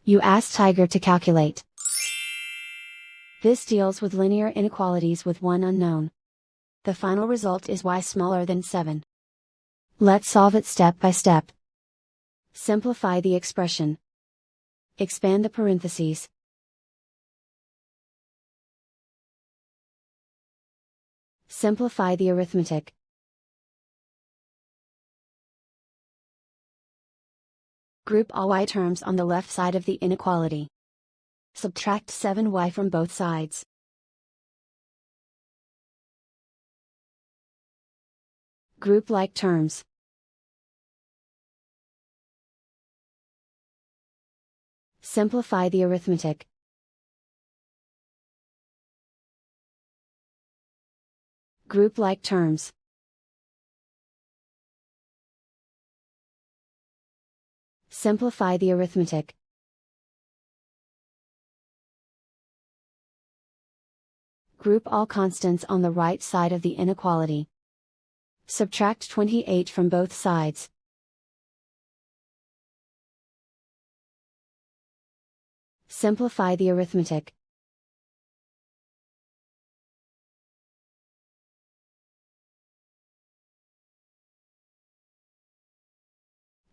You ask Tiger to calculate. This deals with linear inequalities with one unknown. The final result is y smaller than 7. Let's solve it step by step. Simplify the expression. Expand the parentheses. Simplify the arithmetic. Group all y terms on the left side of the inequality. Subtract 7y from both sides. Group like terms. Simplify the arithmetic. Group like terms. Simplify the arithmetic. Group all constants on the right side of the inequality. Subtract 28 from both sides. Simplify the arithmetic.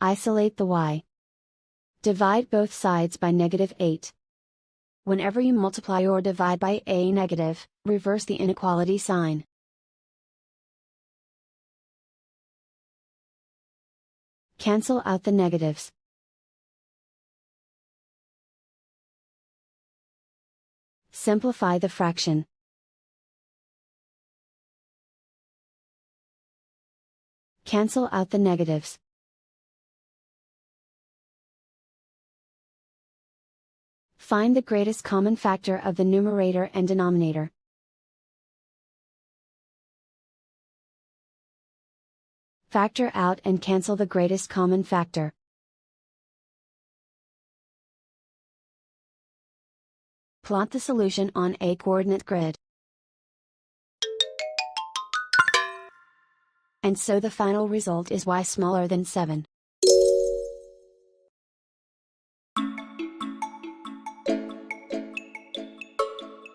Isolate the y. Divide both sides by -8. Whenever you multiply or divide by a negative, reverse the inequality sign. Cancel out the negatives. Simplify the fraction. Cancel out the negatives. Find the greatest common factor of the numerator and denominator. Factor out and cancel the greatest common factor. Plot the solution on a coordinate grid. And so the final result is y smaller than 7.